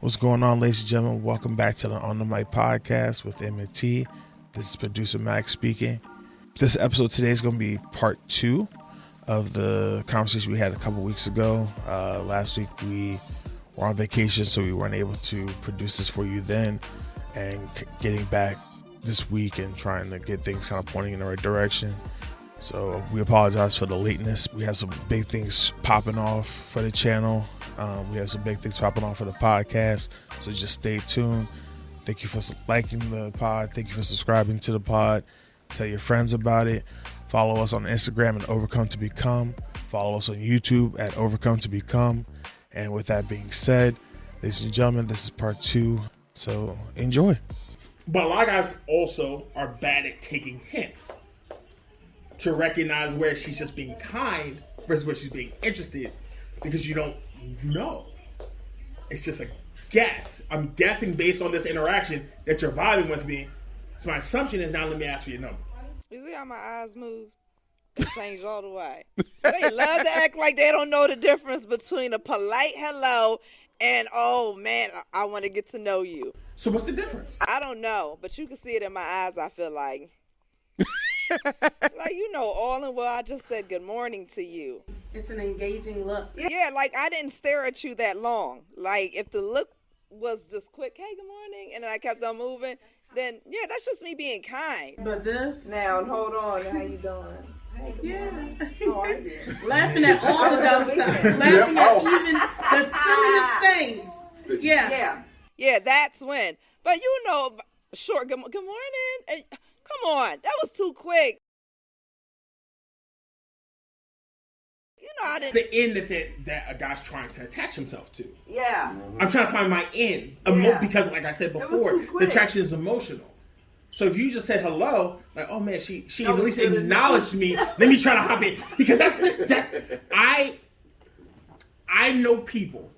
What's going on, ladies and gentlemen? Welcome back to the On the Mic podcast with M&T. This is producer Max speaking. This episode today is going to be part 2 of the conversation we had a couple weeks ago. Last week we were on vacation, so we weren't able to produce this for you then. And getting back this week and trying to get things kind of pointing in the right direction. So we apologize for the lateness. We have some big things popping off for the channel. We have some big things popping off for the podcast. So just stay tuned. Thank you for liking the pod. Thank you for subscribing to the pod. Tell your friends about it. Follow us on Instagram at Overcome to Become. Follow us on YouTube at Overcome to Become. And with that being said, ladies and gentlemen, this is part 2. So enjoy. But a lot of guys also are bad at taking hints to recognize where she's just being kind versus where she's being interested, because you don't know. It's just a guess. I'm guessing based on this interaction that you're vibing with me. So my assumption is now let me ask for your number. You see how my eyes move? They change all the way. They love to act like they don't know the difference between a polite hello and, oh man, I want to get to know you. So what's the difference? I don't know, but you can see it in my eyes, I feel like. Like, you know, all in well, I just said good morning to you. It's an engaging look. Yeah, like I didn't stare at you that long. Like if the look was just quick, hey, good morning, and then I kept on moving, then yeah, that's just me being kind. But this... Now, hold on, how you doing? Hey, good morning. How are you? Laughing at all the dumb stuff. Laughing at even the silliest things. Yeah. Yeah, that's when. But you know, short, good morning. And, come on, that was too quick. You know, I didn't. The end that a guy's trying to attach himself to. Yeah. I'm trying to find my end. Because like I said before, the attraction is emotional. So if you just said hello, like, oh man, she at least acknowledged me. Let me try to hop in. Because that's just that. I know people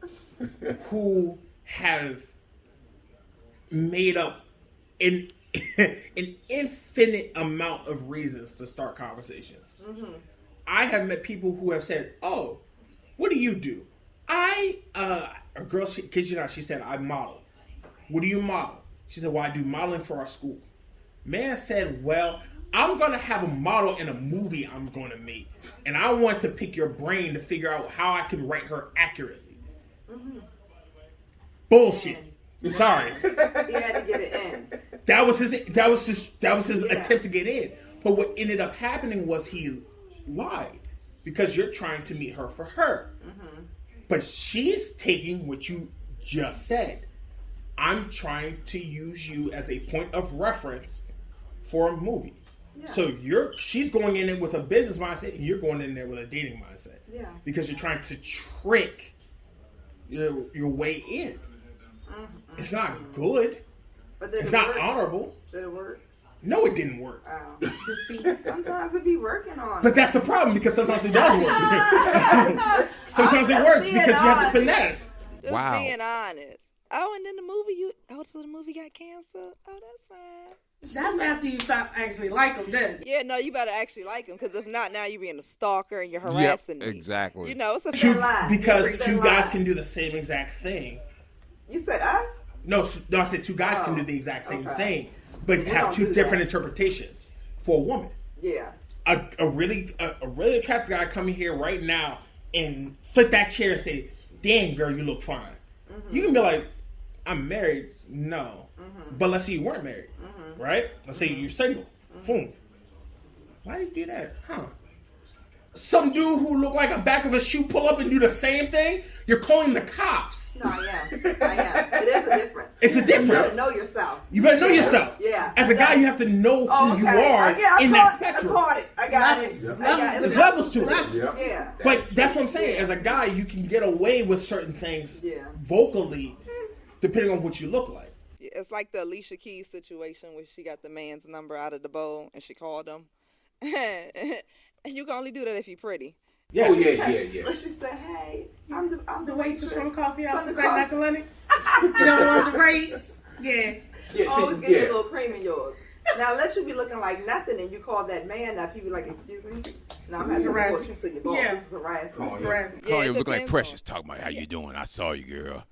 who have made up an infinite amount of reasons to start conversations. Mm-hmm. I have met people who have said, oh, what do you do? A girl, kid you not, she said, I model. What do you model? She said, well, I do modeling for our school. Man said, well, I'm going to have a model in a movie I'm going to make. And I want to pick your brain to figure out how I can write her accurately. Mm-hmm. Bullshit. Sorry. He had to get it in. That was his attempt to get in. But what ended up happening was he lied, because you're trying to meet her for her. Mm-hmm. But she's taking what you just said. I'm trying to use you as a point of reference for a movie. Yeah. So she's going in it with a business mindset, and you're going in there with a dating mindset. Yeah. Because you're trying to trick your way in. Mm-hmm. It's not good. But it's not honorable. Did it work? No, it didn't work. See, sometimes it be working on. But that's the problem, because sometimes it does work. Sometimes it works because you have to finesse. Just being honest. Oh, and then so the movie got canceled? Oh, that's fine. That's after you actually like them, then. Yeah, no, you better actually like them, because if not, now you're being a stalker and you're harassing me. Exactly. You know, it's a thin line. Because two guys can do the same exact thing. You said us? No, I said two guys can do the exact same thing, but have two different interpretations for a woman. Yeah. A really attractive guy coming here right now and flip that chair and say, damn, girl, you look fine. Mm-hmm. You can be like, I'm married. No. Mm-hmm. But let's say you weren't married. Mm-hmm. Right? Let's say you're single. Mm-hmm. Why do you do that? Huh? Some dude who look like a back of a shoe pull up and do the same thing, you're calling the cops. No, I am. It is a difference. It's a difference. You better know yourself. You better know yourself. Yeah. As a guy, you have to know who you are in that spectrum. I got it. There's levels to it. Yeah. But that's what I'm saying. As a guy, you can get away with certain things vocally, depending on what you look like. It's like the Alicia Keys situation where she got the man's number out of the bowl and she called him. And you can only do that if you're pretty. Yes. Oh, yeah. But she said, hey, I'm the waitress from the coffee house in Dr. Lennox. You don't want the braids? Yeah. Always get a little cream in yours. Now, let you be looking like nothing and you call that man up, he be like, excuse me? No, I'm having to report you to your boss. Yeah. This is harassment. Call you look like Precious, talking about how you doing. I saw you, girl.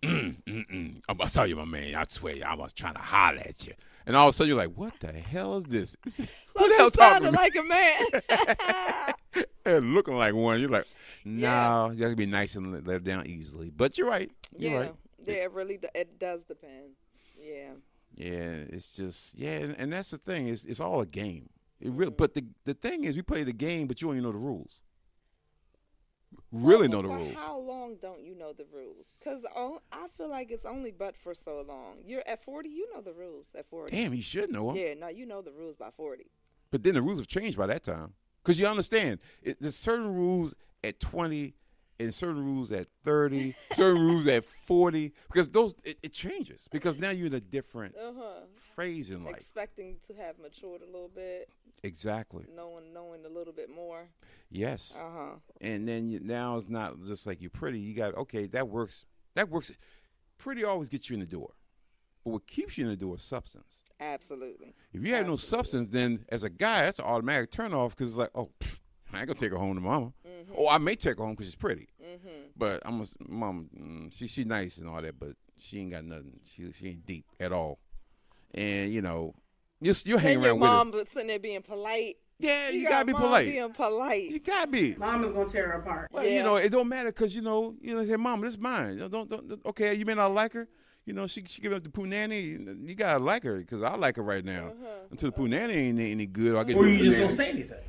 I saw you, my man. I swear, I was trying to holler at you. And all of a sudden, you're like, what the hell is this? Who the hell talking sounded like a man. and looking like one? You're like, no, Yeah. you got to be nice and let it down easily. But you're right. You're right. Yeah, it really it does depend. Yeah. Yeah, it's just, and that's the thing. It's all a game. It really, but the thing is, we play the game, but you don't even know the rules. Really know the For rules. How long don't you know the rules? Because I feel like it's only but for so long. You're at 40, you know the rules at 40. Damn, you should know them. Yeah, no, you know the rules by 40. But then the rules have changed by that time. Because you understand, there's certain rules at 20 and certain rules at 30, certain rules at 40. Because it changes. Because now you're in a different phase in life. Expecting to have matured a little bit. Exactly. Knowing a little bit more. Yes. And then now it's not just like you're pretty. You got, okay, that works. That works. Pretty always gets you in the door. But what keeps you in the door is substance. Absolutely. If you have no substance, then as a guy, that's an automatic turnoff because it's like, oh, I ain't going to take her home to mama. Or I may take her home because she's pretty. But mom, she's nice and all that, but she ain't got nothing. She ain't deep at all. And, you know, you'll hang around your with her. mom but sitting there being polite. Yeah, you gotta be polite. Being polite. You gotta be. Mama's gonna tear her apart. Well, you know, it don't matter because hey, mama, this is mine. You know, don't. Okay, you may not like her. You know, she give up the poo nanny. You gotta like her because I like her right now. Until the poo nanny ain't any good, or I get. Or you just don't say anything.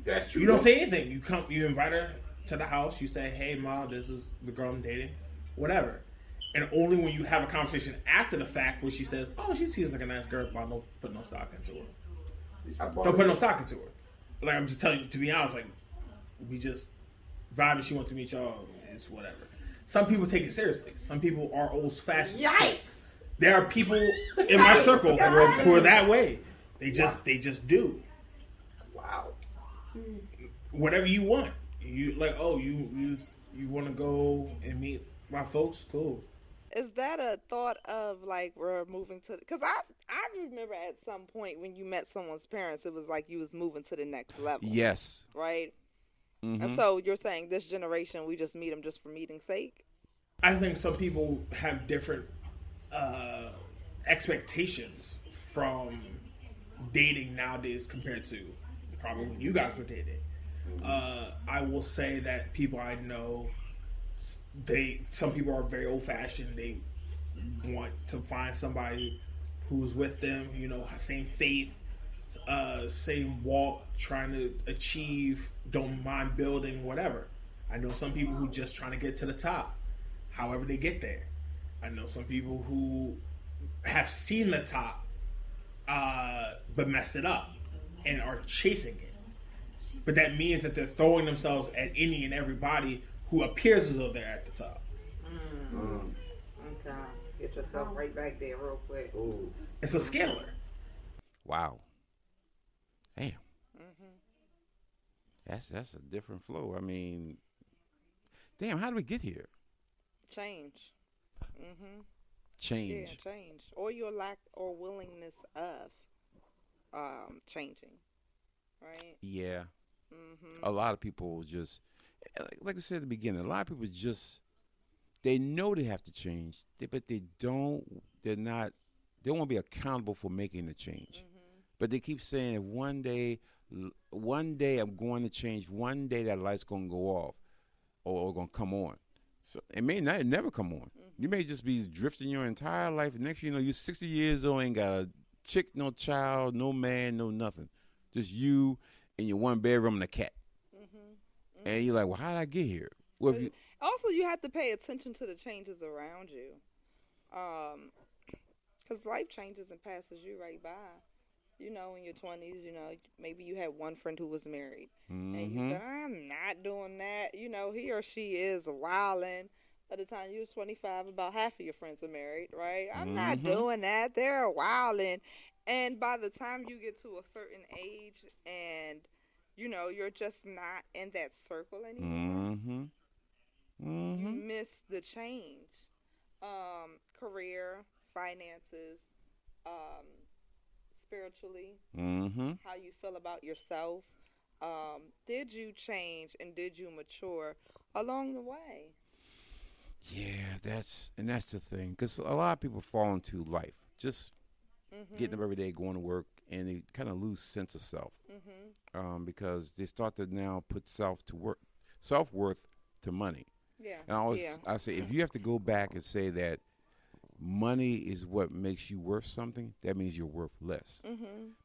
That's true. You don't say anything. You invite her to the house. You say, "Hey, mom, this is the girl I'm dating," whatever. And only when you have a conversation after the fact where she says, "Oh, she seems like a nice girl, but I don't put no stock into her." Don't put no stock into her. Like, I'm just telling you, to be honest, like, we just vibe and she wants to meet y'all. It's whatever. Some people take it seriously. Some people are old-fashioned. Yikes! There are people in my circle who are that way. They just do. Wow. Whatever you want. You like, oh, you want to go and meet my folks? Cool. Is that a thought of like we're moving to? Because I remember at some point when you met someone's parents, it was like you was moving to the next level. Yes. Right. And so you're saying this generation, we just meet them just for meeting's sake? I think some people have different expectations from dating nowadays compared to probably when you guys were dating. I will say that people I know, some people are very old-fashioned. They want to find somebody who's with them, you know, same faith, same walk, trying to achieve, don't mind building, whatever. I know some people who just trying to get to the top, however they get there. I know some people who have seen the top, but messed it up and are chasing it. But that means that they're throwing themselves at any and everybody who appears as though they're at the top. Okay. Get yourself right back there real quick. Ooh. It's a scalar. Wow. Damn. That's a different flow. I mean, damn, how do we get here? Change. Change. Yeah, change. Or your lack or willingness of changing. Right? Yeah. A lot of people just, like I said at the beginning, a lot of people just, they know they have to change, but they don't want to be accountable for making the change. But they keep saying that one day I'm going to change, one day that light's going to go off or going to come on. So it may not never come on. You may just be drifting your entire life. Next thing you know, you're 60 years old, ain't got a chick, no child, no man, no nothing. Just you in your one bedroom and a cat. And you're like, well, how did I get here? Well, Also, you have to pay attention to the changes around you. Because life changes and passes you right by. You know, in your 20s, you know, maybe you had one friend who was married. And you said, I'm not doing that. You know, he or she is wilding. By the time you was 25, about half of your friends were married, right? I'm not doing that. They're wilding. And by the time you get to a certain age and, you know, you're just not in that circle anymore, you miss the change. Career, finances, spiritually, how you feel about yourself. Did you change and did you mature along the way? Yeah, that's the thing. Because a lot of people fall into life, just getting up every day, going to work, and they kind of lose sense of self. Because they start to now put self-worth to money. Yeah. And I say, if you have to go back and say that money is what makes you worth something, that means you're worth less.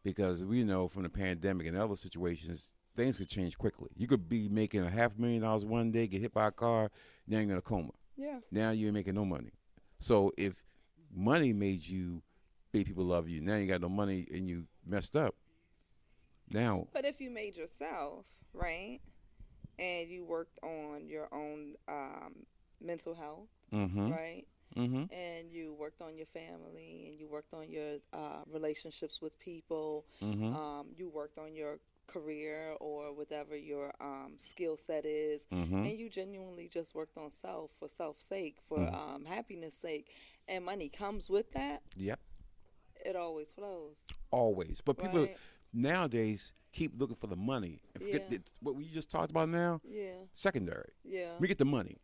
Because we know from the pandemic and other situations, things could change quickly. You could be making $500,000 one day, get hit by a car, now you're in a coma. Yeah. Now you ain't making no money. So if money made people love you, now you got no money and you messed up. Now. But if you made yourself, right, and you worked on your own mental health, right, and you worked on your family, and you worked on your relationships with people, you worked on your career or whatever your skill set is, and you genuinely just worked on self for self's sake, for happiness sake, and money comes with that. Yep. It always flows. Always. But people Right. nowadays keep looking for the money and forget what we just talked about now. Yeah. Secondary. Yeah. We get the money.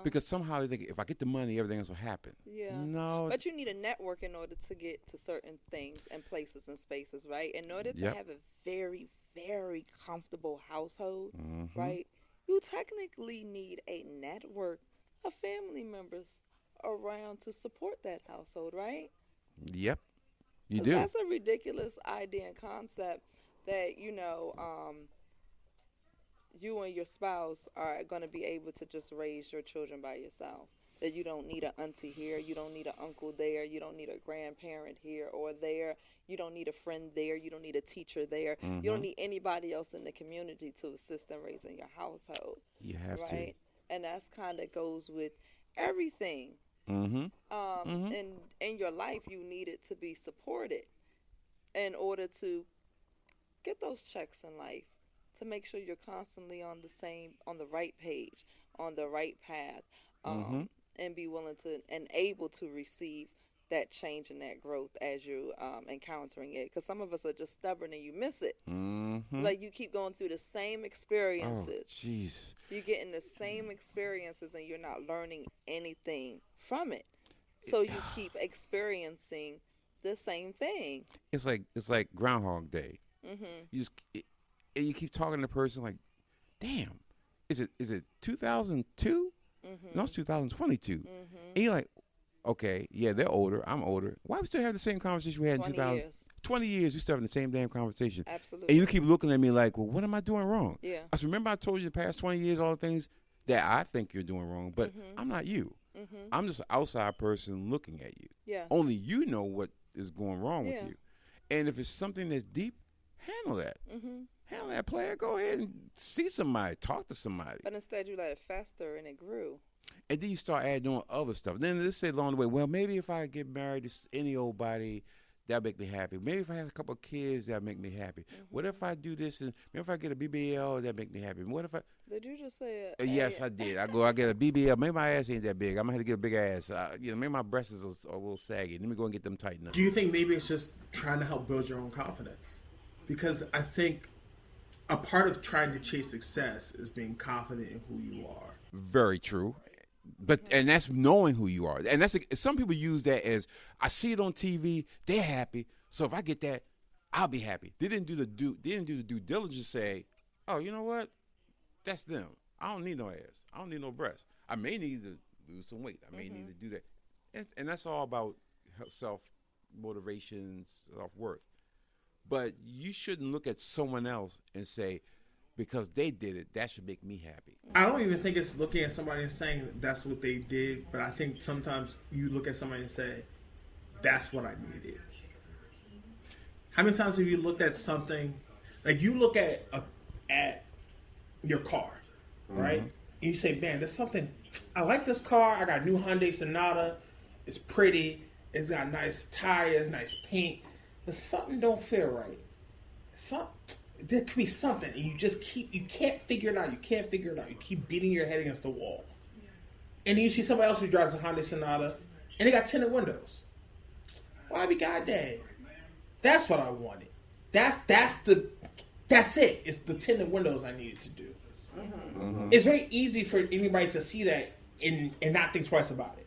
Because somehow they think if I get the money, everything else will happen. Yeah. No. But you need a network in order to get to certain things and places and spaces, right? In order to have a very, very comfortable household, right? You technically need a network of family members around to support that household, right? Yep. You 'Cause do. That's a ridiculous idea and concept that, you and your spouse are going to be able to just raise your children by yourself. That you don't need an auntie here, you don't need an uncle there, you don't need a grandparent here or there, you don't need a friend there, you don't need a teacher there, you don't need anybody else in the community to assist in raising your household. You have right? And that's kind of goes with everything. In your life, you need it to be supported in order to get those checks in life, to make sure you're constantly on the right page, on the right path, and be willing to and able to receive that change and that growth as you're encountering it. Because some of us are just stubborn and you miss it. Like you keep going through the same experiences. Oh, jeez. You're getting the same experiences and you're not learning anything from it. So you keep experiencing the same thing. It's like Groundhog Day. You keep talking to the person like, damn, is it 2002? No, it's 2022. And you're like, okay, yeah, they're older. I'm older. Why we still have the same conversation we had in 20 years. 20 years, we still having the same damn conversation. Absolutely. And you keep looking at me like, well, what am I doing wrong? Yeah. I said, remember I told you the past 20 years all the things that I think you're doing wrong, but I'm not you. I'm just an outside person looking at you. Yeah. Only you know what is going wrong with you. And if it's something that's deep, handle that. Handle that, player. Go ahead and see somebody. Talk to somebody. But instead you let it fester and it grew. And then you start adding on other stuff. Then let's say along the way, well, maybe if I get married to any old body, that'll make me happy. Maybe if I have a couple of kids, that'll make me happy. What if I do this? And maybe if I get a BBL, that'll make me happy. What if I... Did you just say it? Yes, I did. I get a BBL. Maybe my ass ain't that big. I'm going to have to get a big ass. Maybe my breasts is a little saggy. Let me go and get them tightened up. Do you think maybe it's just trying to help build your own confidence? Because I think a part of trying to chase success is being confident in who you are. Very true. And that's knowing who you are. And some people use that as, I see it on TV, they're happy, so if I get that, I'll be happy. They didn't do the due diligence, say, oh, you know what? That's them. I don't need no ass. I don't need no breasts. I may need to lose some weight. I may need to do that. And that's all about self-motivation, self-worth. But you shouldn't look at someone else and say, because they did it, that should make me happy. I don't even think it's looking at somebody and saying that's what they did, but I think sometimes you look at somebody and say, that's what I needed. How many times have you looked at something, like you look at your car, right? And you say, man, there's something, I like this car. I got a new Hyundai Sonata. It's pretty. It's got nice tires, nice paint. But something don't feel right. There could be something, and you can't figure it out. You keep beating your head against the wall. And then you see somebody else who drives a Hyundai Sonata, and they got tinted windows. Why be goddamn? That's what I wanted. That's it. It's the tinted windows I needed to do. It's very easy for anybody to see that and not think twice about it.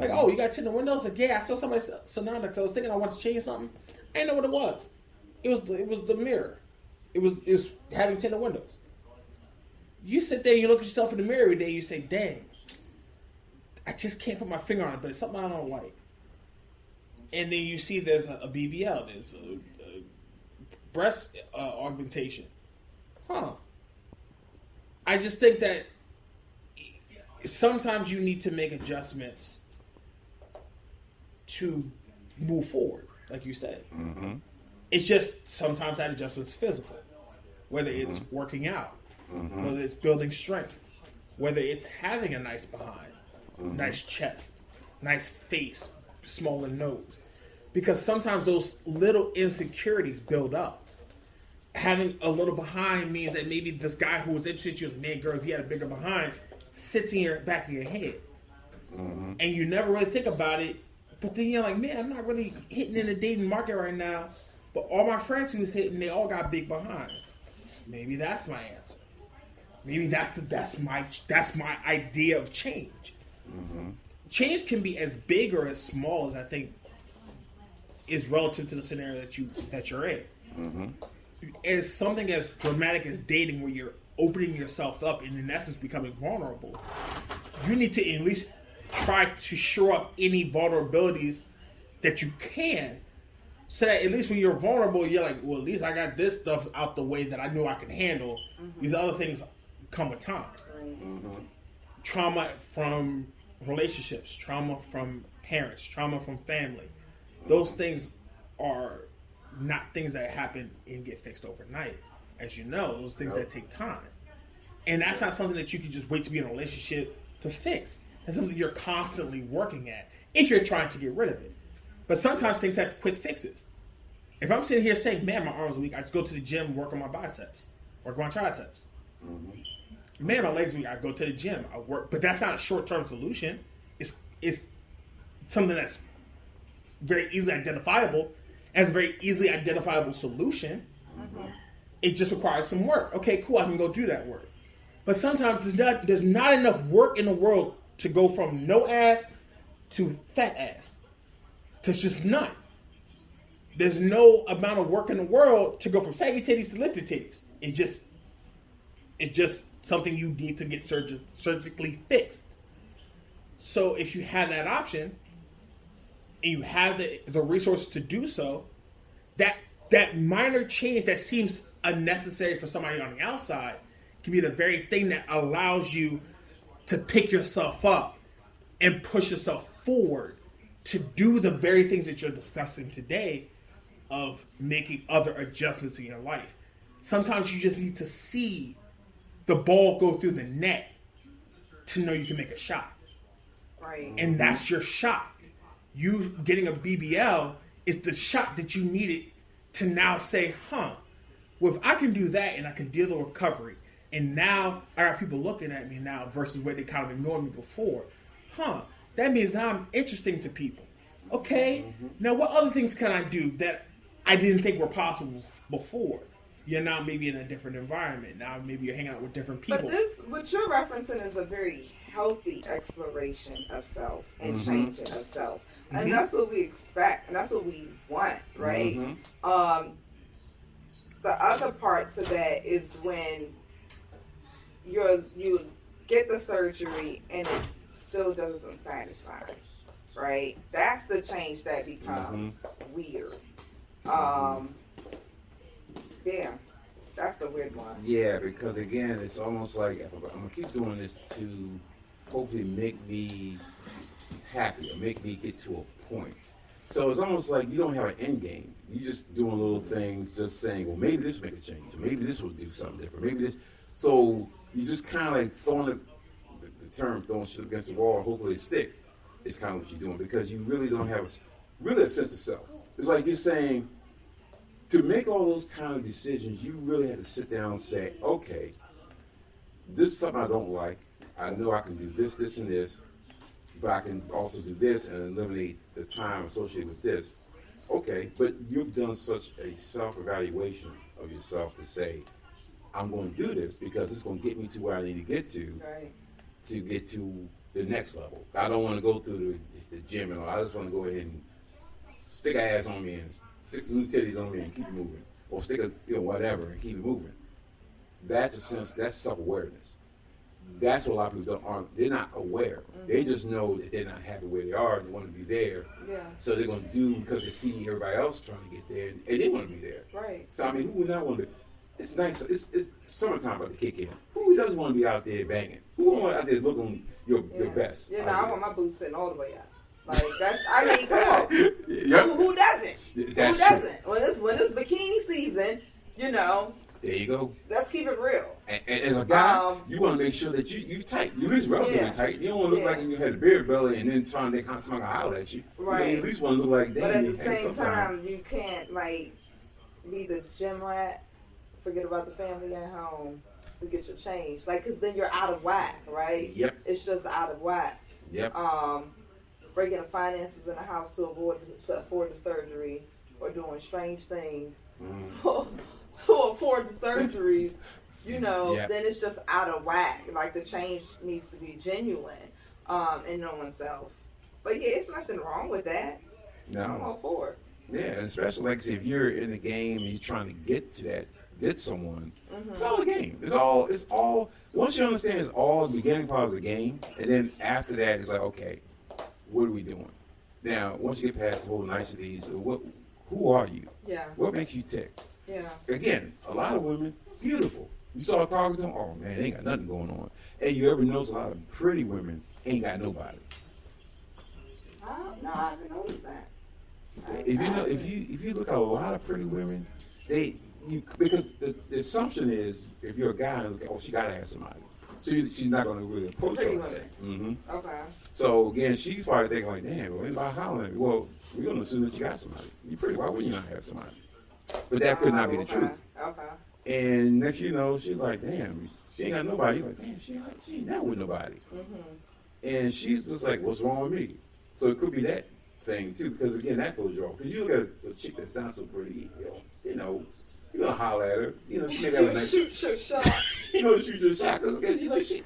Like, oh, you got tinted windows? Like, yeah, I saw somebody Sonanda because I was thinking I wanted to change something. I didn't know what it was. It was the mirror. It was having tinted windows. You sit there and you look at yourself in the mirror every day and you say, dang, I just can't put my finger on it, but it's something I don't like. And then you see there's a BBL, there's a breast augmentation. I just think that sometimes you need to make adjustments to move forward, like you said. It's just sometimes that adjustment's physical, whether it's working out, whether it's building strength, whether it's having a nice behind, nice chest, nice face, smaller nose. Because sometimes those little insecurities build up. Having a little behind means that maybe this guy who was interested in you as a man, girl, if he had a bigger behind, sits in your back of your head. And you never really think about it. But then you're like, man, I'm not really hitting in the dating market right now. But all my friends who's hitting, they all got big behinds. Maybe that's my answer. Maybe that's my idea of change. Change can be as big or as small as I think is relative to the scenario that you're in. As something as dramatic as dating, where you're opening yourself up and in essence becoming vulnerable, you need to at least try to shore up any vulnerabilities that you can, so that at least when you're vulnerable, you're like, well, at least I got this stuff out the way that I knew I could handle. These other things come with time. Trauma from relationships, trauma from parents, trauma from family. Those things are not things that happen and get fixed overnight. As you know, those things that take time. And that's not something that you can just wait to be in a relationship to fix. It's something you're constantly working at if you're trying to get rid of it. But sometimes things have quick fixes. If I'm sitting here saying, man, my arms are weak, I just go to the gym, work on my biceps, work on my triceps. Man, my legs are weak, I go to the gym, I work. But that's not a short-term solution. It's something that's very easily identifiable as a very easily identifiable solution. It just requires some work. Okay, cool, I can go do that work. But sometimes there's not enough work in the world to go from no ass to fat ass. There's just none. There's no amount of work in the world to go from saggy titties to lifted titties. It's just something you need to get surgically fixed. So if you have that option, and you have the resources to do so, that minor change that seems unnecessary for somebody on the outside can be the very thing that allows you to pick yourself up and push yourself forward to do the very things that you're discussing today of making other adjustments in your life. Sometimes you just need to see the ball go through the net to know you can make a shot. Right. And that's your shot. You getting a BBL is the shot that you needed to now say, well, if I can do that and I can deal with recovery, and now I got people looking at me now versus where they kind of ignored me before, that means now I'm interesting to people. Okay, now what other things can I do that I didn't think were possible before? You're now maybe in a different environment. Now maybe you're hanging out with different people. But this, what you're referencing, is a very healthy exploration of self and changing of self. And that's what we expect, and that's what we want, right? The other part to that is when you get the surgery and it still doesn't satisfy, right? That's the change that becomes weird. Yeah, that's the weird one. Yeah, because again, it's almost like I'm gonna keep doing this to hopefully make me happy or make me get to a point. So it's almost like you don't have an end game. You're just doing little things, just saying, well, maybe this will make a change, or maybe this will do something different, maybe this. So you just kind of like throwing throwing shit against the wall, hopefully it stick. It's kind of what you're doing, because you really don't have really a sense of self. It's like you're saying, to make all those kind of decisions, you really have to sit down and say, okay, this is something I don't like. I know I can do this, this, and this, but I can also do this and eliminate the time associated with this. Okay, but you've done such a self-evaluation of yourself to say, I'm going to do this because it's going to get me to where I need to get to, Right. to get to the next level. I don't want to go through the gym and all. I just want to go ahead and stick an ass on me and stick some new titties on me and keep it moving, or stick a whatever and keep it moving. That's a sense. That's self-awareness. That's what a lot of people aren't. They're not aware. They just know that they're not happy where they are and they want to be there. Yeah. So they're going to do because they see everybody else trying to get there and they want to be there. Right. So I mean, who would not want to? It's nice. It's summertime about to kick in. Who doesn't want to be out there banging? Who want out there looking your best? Yeah, no, I want my boots sitting all the way out. Like that's. I mean, come on. Yep. Who doesn't? That's who doesn't? true. When it's bikini season, There you go. let's keep it real. And as a guy, you want to make sure that you tight. You at least relatively tight. You don't want to look like you had a beard belly and then trying to kind of smell holler at you. Right. You at least want to look like that. But at the same time, you can't be the gym rat. Forget about the family at home to get your change. Because then you're out of whack, right? Yep. It's just out of whack. Yep. Breaking the finances in the house to afford the surgery, or doing strange things to afford the surgeries. Yep. Then it's just out of whack. Like the change needs to be genuine in no oneself. But yeah, it's nothing wrong with that. I'm No. all for it. Yeah, especially like if you're in the game and you're trying to get someone. It's all a game. It's all. Once you understand, it's all the beginning part of the game, and then after that, it's like, okay, what are we doing? Now, once you get past the whole niceties, who are you? Yeah. What makes you tick? Yeah. Again, a lot of women, beautiful. You start talking to them, oh man, they ain't got nothing going on. And you ever notice a lot of pretty women ain't got nobody. No, I haven't noticed that. If you look at a lot of pretty women, because the assumption is if you're a guy, she gotta have somebody. So she's not gonna really approach you like that. Mm-hmm. Okay. So again, she's probably thinking like, damn, well, anybody hollering at me? Well, we're gonna assume that you got somebody. You pretty. Why wouldn't you not have somebody? But that could not be the truth. Okay. And next you know, she's like, damn, she ain't got nobody. You're like, damn, she ain't that with nobody. And she's just like, what's wrong with me? So it could be that thing too, because again, that throws you off. Because you look at a chick that's not so pretty, you're gonna holler at her. She may have a nice. Shoot your shot. Shoot your shot. Cause she.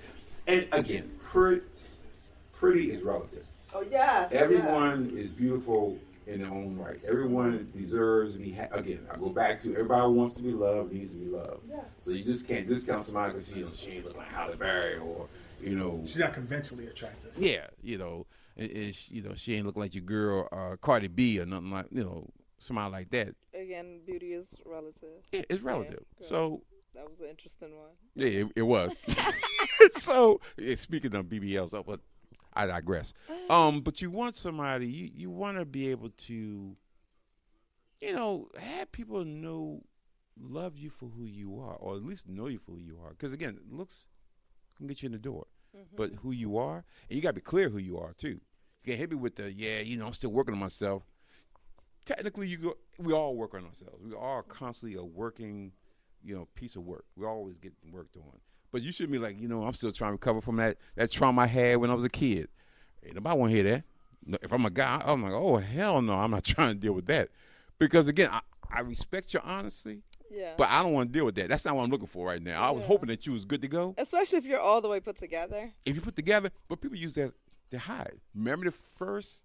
And again, pretty is relative. Oh yes. Everyone is beautiful in their own right. Everyone deserves to be. Again, I go back to everybody wants to be loved, needs to be loved. Yes. So you just can't discount somebody because she ain't look like Halle Berry or She's not conventionally attractive. Yeah, and she ain't look like your girl Cardi B or nothing like somebody like that. Again, beauty is relative. Yeah, it's relative. Yeah, so that was an interesting one. yeah, it was. So speaking of BBLs, but I digress. But you want somebody, you want to be able to, have people love you for who you are, or at least know you for who you are. Because again, looks can get you in the door, but who you are, and you got to be clear who you are too. You can't hit me with the I'm still working on myself. Technically, we all work on ourselves. We are constantly a working, piece of work. We always get worked on. But you shouldn't be like, I'm still trying to recover from that trauma I had when I was a kid. Ain't nobody want to hear that. No, if I'm a guy, I'm like, oh, hell no, I'm not trying to deal with that. Because, again, I respect your honesty, but I don't want to deal with that. That's not what I'm looking for right now. I was hoping that you was good to go. Especially if you're all the way put together. If you put together, but people use that to hide. Remember the first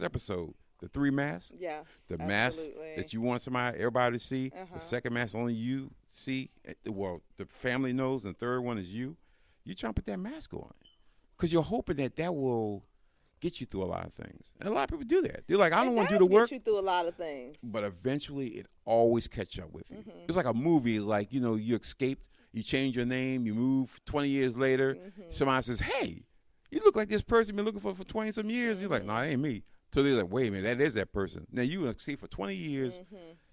episode, the 3 masks? Yes, The mask that you want everybody to see. Uh-huh. The second mask only you see. Well, the family knows. And the third one is you. You try to put that mask on. Because you're hoping that will get you through a lot of things. And a lot of people do that. They're like, I don't want to do the work. Get you through a lot of things. But eventually, it always catch up with you. It's like a movie. Like, you escaped. You change your name. You move 20 years later. Somebody says, hey, you look like this person you've been looking for 20-some years. You're like, no, that ain't me. So they're like, wait a minute, that is that person. Now you escaped for 20 years,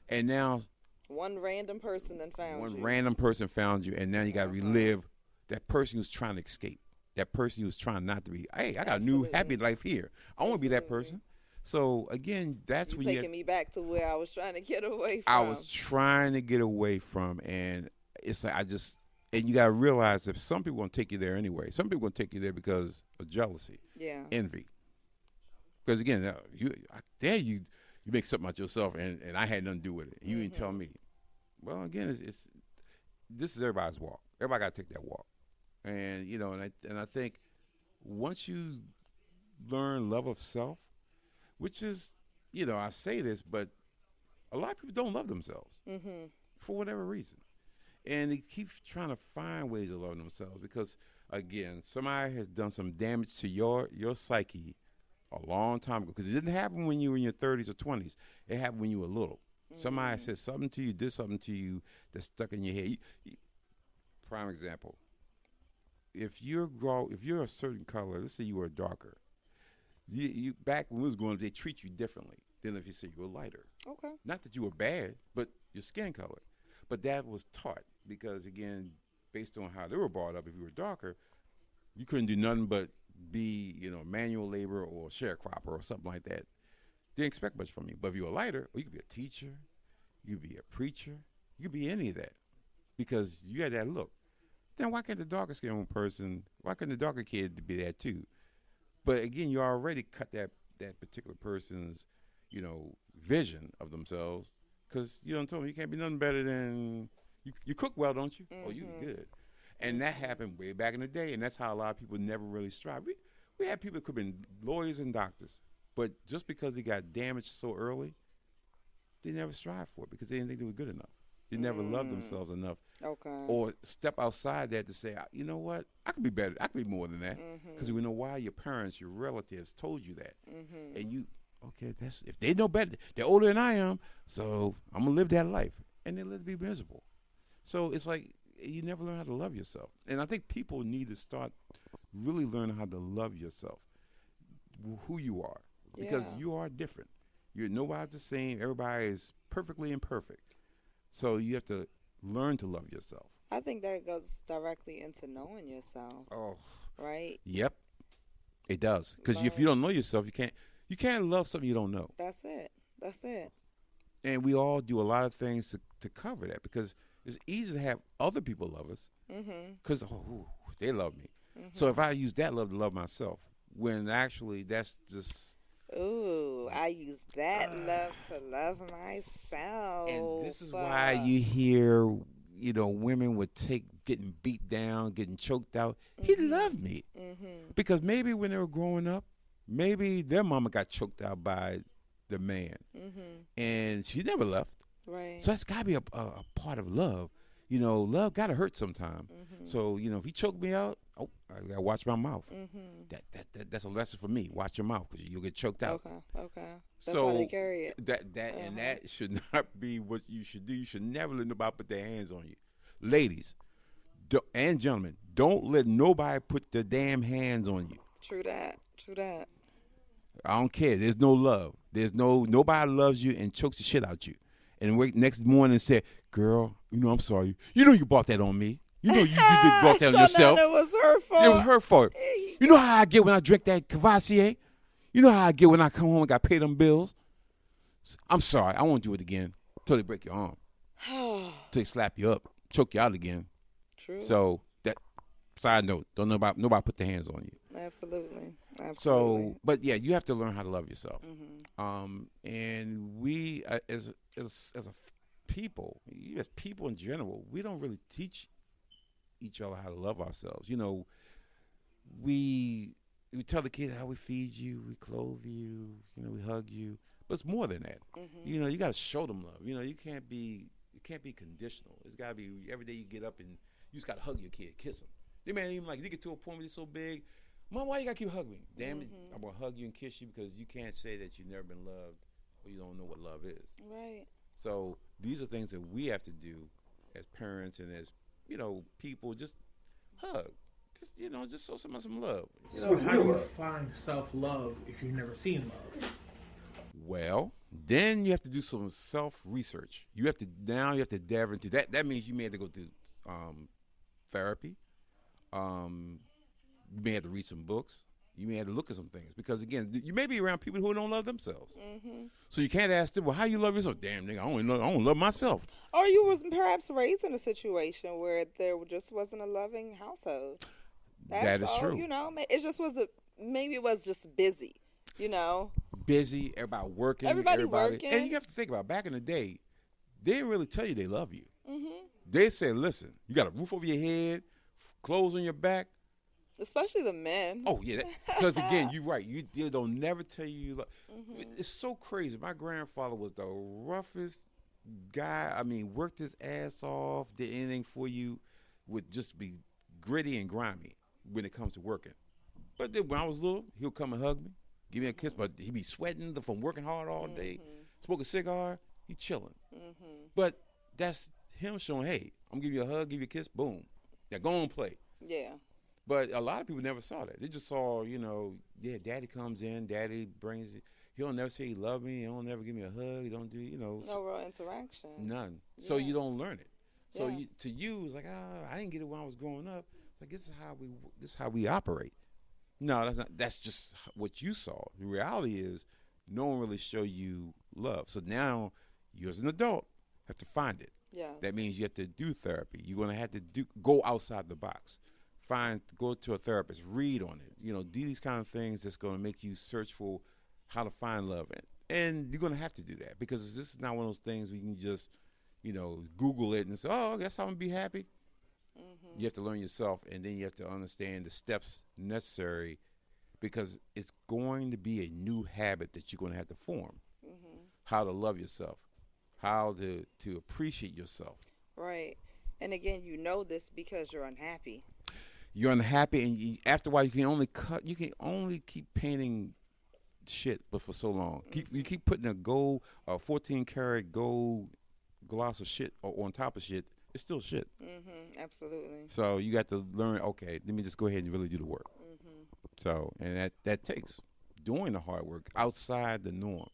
and now one random person then found you. One random person found you, and now you got to relive that person who's trying to escape. That person who's trying not to be. Hey, I got a new happy life here. I want to be that person. So again, that's when taking me back to where I was trying to get away from. I was trying to get away from, and it's like and you got to realize that some people gonna take you there anyway. Some people gonna take you there because of jealousy, envy. Because again, you make something out yourself, and I had nothing to do with it. You didn't tell me. Well, again, this is everybody's walk. Everybody got to take that walk, and and I think once you learn love of self, which is, I say this, but a lot of people don't love themselves for whatever reason. And they keep trying to find ways of loving themselves because, again, somebody has done some damage to your psyche a long time ago. Because it didn't happen when you were in your 30s or 20s. It happened when you were little. Somebody said something to you, did something to you that stuck in your head. Prime example. If you're a certain color, let's say you were darker, you back when we was growing up, they treat you differently than if you say you were lighter. Okay. Not that you were bad, but your skin color. But that was taught because, again, based on how they were brought up, if you were darker, you couldn't do nothing but be, manual labor or sharecropper or something like that. They didn't expect much from you. But if you were lighter, you could be a teacher, you could be a preacher, you could be any of that because you had that look. Then why can't the darker skinned person, why couldn't the darker kid be that too? But again, you already cut that particular person's, vision of themselves because, told me you can't be nothing better than, you cook well, don't you? Oh, you good. And that happened way back in the day, and that's how a lot of people never really strive. We had people who could have been lawyers and doctors, but just because they got damaged so early, they never strive for it because they didn't think they were good enough. They never loved themselves enough. Okay. Or step outside that to say, you know what, I could be better. I could be more than that. Because we know why your parents, your relatives told you that. And you, okay, that's if they know better, they're older than I am, so I'm going to live that life. And they let it be miserable. So it's like you never learn how to love yourself. And I think people need to start really learning how to love yourself, who you are. Because you are different. Nobody's the same. Everybody is perfectly imperfect. So you have to learn to love yourself. I think that goes directly into knowing yourself. Oh, right? Yep, it does. Because if you don't know yourself, you can't love something you don't know. That's it. And we all do a lot of things to cover that because it's easy to have other people love us because they love me. So if I use that love to love myself, when actually that's just. Ooh, I use that love to love myself. And this is why you hear, women would getting beat down, getting choked out. He loved me. Because maybe when they were growing up, maybe their mama got choked out by the man. And she never left. Right. So that's got to be a part of love. Love got to hurt sometime. So, if he choked me out, I got to watch my mouth. That's a lesson for me. Watch your mouth because you'll get choked out. Okay. That's how they carry it. And that should not be what you should do. You should never let nobody put their hands on you. Ladies and gentlemen, don't let nobody put their damn hands on you. True that. I don't care. There's no love. Nobody loves you and chokes the shit out you. And wake next morning and say, girl, I'm sorry. You brought that on me. You did brought that on yourself. It was her fault. It was her fault. You know how I get when I drink that Cavassier? You know how I get when I come home and got to pay them bills? I'm sorry. I won't do it again until they break your arm. Until they slap you up, choke you out again. True. So that side note, don't nobody put their hands on you. Absolutely. So, but yeah, you have to learn how to love yourself. And we, as people in general, we don't really teach each other how to love ourselves. We tell the kids how we feed you, we clothe you, we hug you, but it's more than that. You got to show them love. It can't be conditional. It's got to be every day you get up and you just got to hug your kid, kiss them. They may even they get to a point where they're so big. Mom, why you got to keep hugging me? Damn it, I'm going to hug you and kiss you because you can't say that you've never been loved or you don't know what love is. Right. So these are things that we have to do as parents and as, people. Just hug. Just show someone some love. So how do you find self-love if you've never seen love? Well, then you have to do some self-research. You have to delve into that. That means you may have to go to therapy. You may have to read some books. You may have to look at some things because, again, you may be around people who don't love themselves. So you can't ask them, well, how you love yourself? Damn, nigga, I don't love myself. Or you was perhaps raised in a situation where there just wasn't a loving household. That is true. It just was maybe it was just busy, Busy, everybody working. Everybody working. And you have to think about back in the day, they didn't really tell you they love you. They said, listen, you got a roof over your head, clothes on your back. Especially the men. Oh yeah, because again, you're right. They don't never tell you. It's so crazy. My grandfather was the roughest guy. I mean, worked his ass off, did anything for you, would just be gritty and grimy when it comes to working. But then when I was little, he'll come and hug me, give me a kiss, but he'd be sweating from working hard all day, smoke a cigar, he chilling. But that's him showing, hey, I'm gonna give you a hug, give you a kiss, boom. Now go on play. Yeah. But a lot of people never saw that. They just saw, daddy comes in, daddy brings it. He'll never say he love me. He'll never give me a hug. He don't do, No real interaction. None. So you don't learn it. So Yes. to you, it's like, I didn't get it when I was growing up. It's like, this is how we operate. No, that's not. That's just what you saw. The reality is, no one really show you love. So now, you as an adult have to find it. Yes. That means you have to do therapy. You're gonna have to go outside the box. Go to a therapist, read on it. Do these kind of things that's gonna make you search for how to find love. And you're gonna have to do that because this is not one of those things where you can just, Google it and say, oh, that's how I'm gonna be happy. You have to learn yourself, and then you have to understand the steps necessary because it's going to be a new habit that you're going to have to form. How to love yourself, how to appreciate yourself. Right. And again, this because you're unhappy. You're unhappy, and after a while, you can only keep painting shit, but for so long. You keep putting a 14 karat gold gloss of shit on top of shit. It's still shit. Absolutely. So you got to learn, okay, let me just go ahead and really do the work. So, and that takes doing the hard work outside the norm.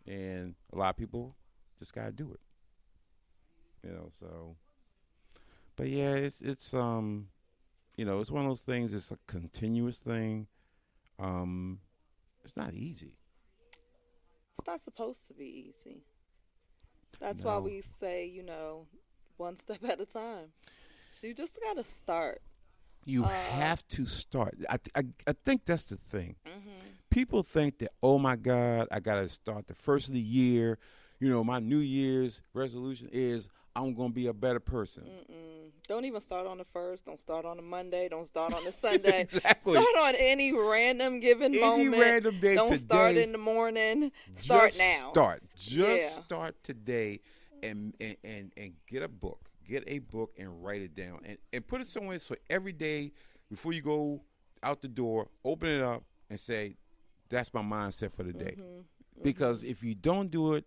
And a lot of people just got to do it. So. But yeah, it's it's one of those things, it's a continuous thing. It's not easy. It's not supposed to be easy. That's why we say, one step at a time. So you just got to start. You have to start. I think that's the thing. People think that, oh my God, I got to start the first of the year. My New Year's resolution is I'm going to be a better person. Don't even start on the 1st. Don't start on the Monday. Don't start on the Sunday. Exactly. Start on any random given moment. Any random day. Don't today, start in the morning. Start now. Start today and get a book. Get a book and write it down. And put it somewhere so every day before you go out the door, open it up and say, that's my mindset for the day. Because if you don't do it,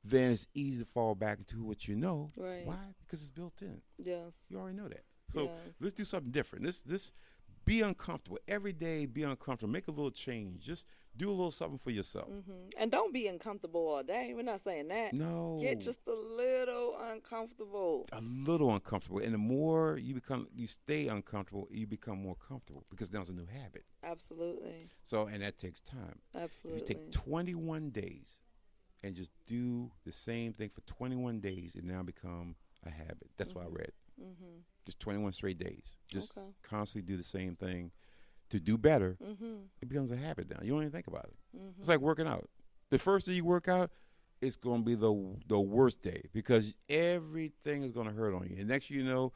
then it's easy to fall back into what you know. Right. Why? Because it's built in. Yes. You already know that. So let's do something different. This be uncomfortable. Every day be uncomfortable. Make a little change. Just do a little something for yourself. And don't be uncomfortable all day. We're not saying that. No. Get just a little uncomfortable. A little uncomfortable. And the more you stay uncomfortable, you become more comfortable because now it's a new habit. Absolutely. So, and that takes time. Absolutely. If you take 21 days and just do the same thing for 21 days, it now become a habit. That's what I read. Just 21 straight days. Just constantly do the same thing to do better. It becomes a habit now. You don't even think about it. It's like working out. The first day you work out, it's going to be the worst day because everything is going to hurt on you. And next you know,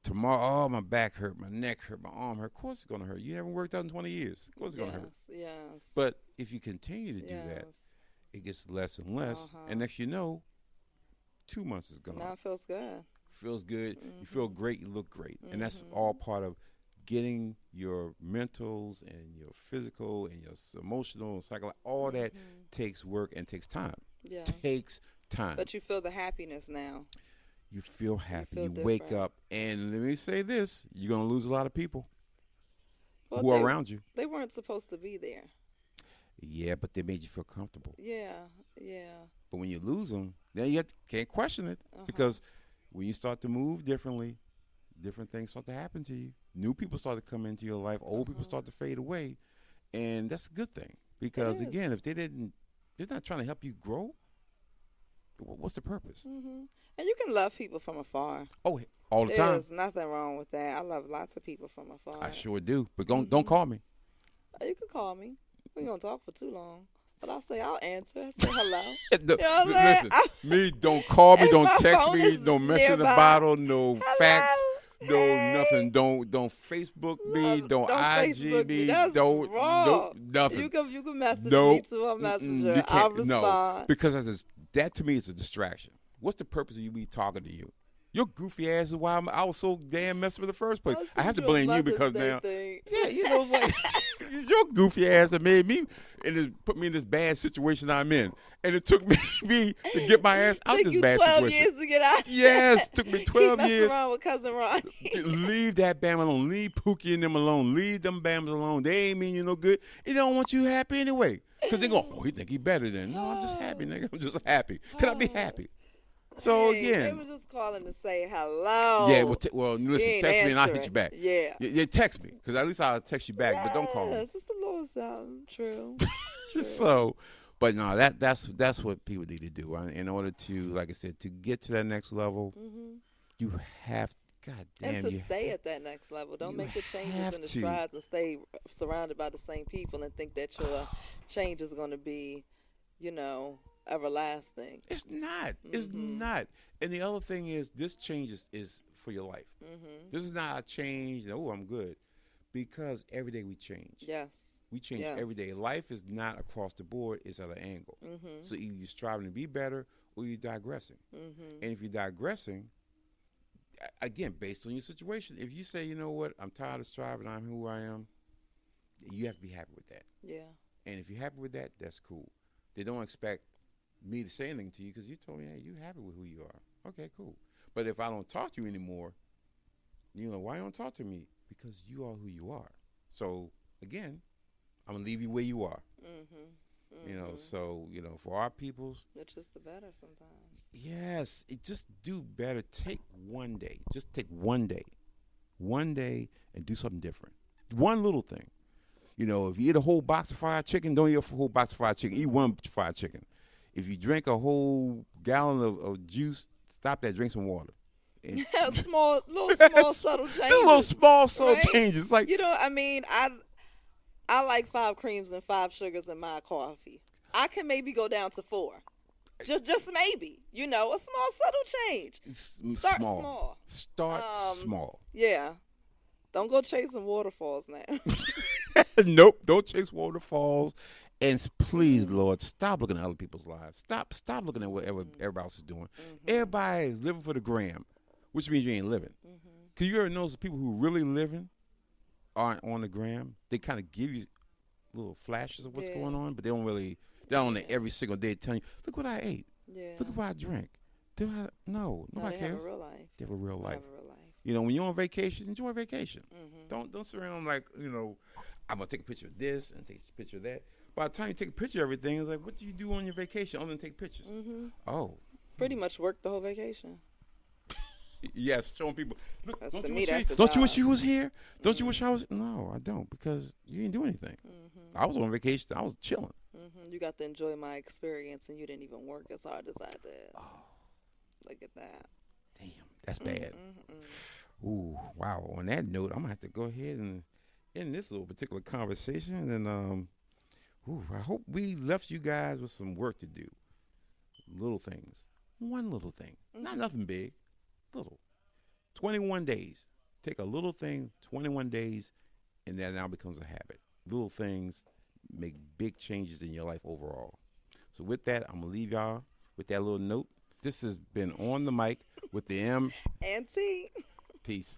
tomorrow, my back hurt, my neck hurt, my arm hurt. Of course it's going to hurt. You haven't worked out in 20 years. Of course it's going to hurt. Yes. But if you continue to do that, it gets less and less. And next you know, 2 months is gone. Now it feels good. Feels good. You feel great. You look great. And that's all part of getting your mentals and your physical and your emotional and psychological. All that takes work and takes time. Yeah. Takes time. But you feel the happiness now. You feel happy. You You feel wake different. up. And let me say this. You're going to lose a lot of people Well, who are around you. They weren't supposed to be there. Yeah, but they made you feel comfortable. Yeah. But when you lose them, then you can't question it because when you start to move differently, different things start to happen to you. New people start to come into your life. Old people start to fade away. And that's a good thing because, again, if they're not trying to help you grow, what's the purpose? And you can love people from afar. Oh, all the time. There's nothing wrong with that. I love lots of people from afar. I sure do. But don't call me. You can call me. We ain't going to talk for too long. But I'll answer. I say hello. No, You know what I'm listen, don't call me, And don't my text phone me, is no mess in the nearby. bottle, no Hello? facts, nothing. Don't Facebook me. Don't IG Facebook me. That's don't wrong. nothing. You can message No. me to a messenger. You I'll can't- respond. No, because that to me is a distraction. What's the purpose of you me talking to you? Your goofy ass is why I was so damn messed up in the first place. I have to blame you because now. Yeah, it's like it's your goofy ass that made me and put me in this bad situation I'm in, and it took me to get my ass out this bad 12 situation. years to get out. Yes, took me 12 Keep years. around with cousin Ronnie. Leave that Bama alone. Leave Pookie and them alone. Leave them Bamas alone. They ain't mean you no good. They don't want you happy anyway. Because they go, he think he better than. No, I'm just happy, nigga. I'm just happy. Can I be happy? So Hey, again. they were just calling to say hello. Yeah, well, listen, ain't text me and I'll hit answering. you back. Yeah. Yeah, text me, because at least I'll text you back, but don't call me. It's just a little something. True. So, but no, that's what people need to do. In order to, like I said, to get to that next level, you have, God damn, And to stay at that next level. Don't you make the changes have and the to. strides and stay surrounded by the same people and think that your change is going to be, everlasting. It's not. It's not. And the other thing is, this change is for your life. This is not a change, oh, I'm good. Because every day we change. Yes. We change Yes. every day. Life is not across the board. It's at an angle. So either you're striving to be better or you're digressing. And if you're digressing, again, based on your situation, if you say, you know what, I'm tired of striving, I'm who I am, you have to be happy with that. Yeah. And if you're happy with that, that's cool. They don't expect me to say anything to you because you told me, hey, you happy with who you are. Okay, cool. But if I don't talk to you anymore, why you don't talk to me? Because you are who you are. So, again, I'm going to leave you where you are. So, for our peoples. It's just the better sometimes. Yes, just do better. Take one day. Just take one day. One day and do something different. One little thing. If you eat a whole box of fried chicken, don't eat a whole box of fried chicken. Eat one fried chicken. If you drink a whole gallon of juice, stop that. Drink some water. And small subtle changes. just little small subtle right? changes. Like I like 5 creams and 5 sugars in my coffee. I can maybe go down to 4. Just maybe. A small subtle change. Start small. Start small. Yeah. Don't go chasing waterfalls now. Nope. Don't chase waterfalls. And please, Lord, stop looking at other people's lives. Stop looking at what everybody else is doing. Everybody is living for the gram, which means you ain't living. Because you ever notice the people who really living aren't on the gram? They kind of give you little flashes of what's going on, but they don't really, they're on there every single day telling you, look what I ate. Yeah. Look at what I drank. No, nobody cares. Have a real life. They have a real life. Have a real life. When you're on vacation, enjoy vacation. Don't sit around like, I'm going to take a picture of this and take a picture of that. By the time you take a picture of everything, it's like, what do you do on your vacation other than take pictures? Oh. Pretty much work the whole vacation. Yes, showing people. Look, That's don't to you me, wish that's you, a don't you job. wish you was here? Don't you wish I was? No, I don't, because you didn't do anything. I was on vacation. I was chilling. You got to enjoy my experience, and you didn't even work as hard as I did. Oh. Look at that. Damn, that's bad. Ooh, wow. On that note, I'm going to have to go ahead and end this little particular conversation. And I hope we left you guys with some work to do. Little things. One little thing. Not nothing big. Little. 21 days. Take a little thing, 21 days, and that now becomes a habit. Little things make big changes in your life overall. So with that, I'm going to leave y'all with that little note. This has been On the Mic with the M. And T. Peace.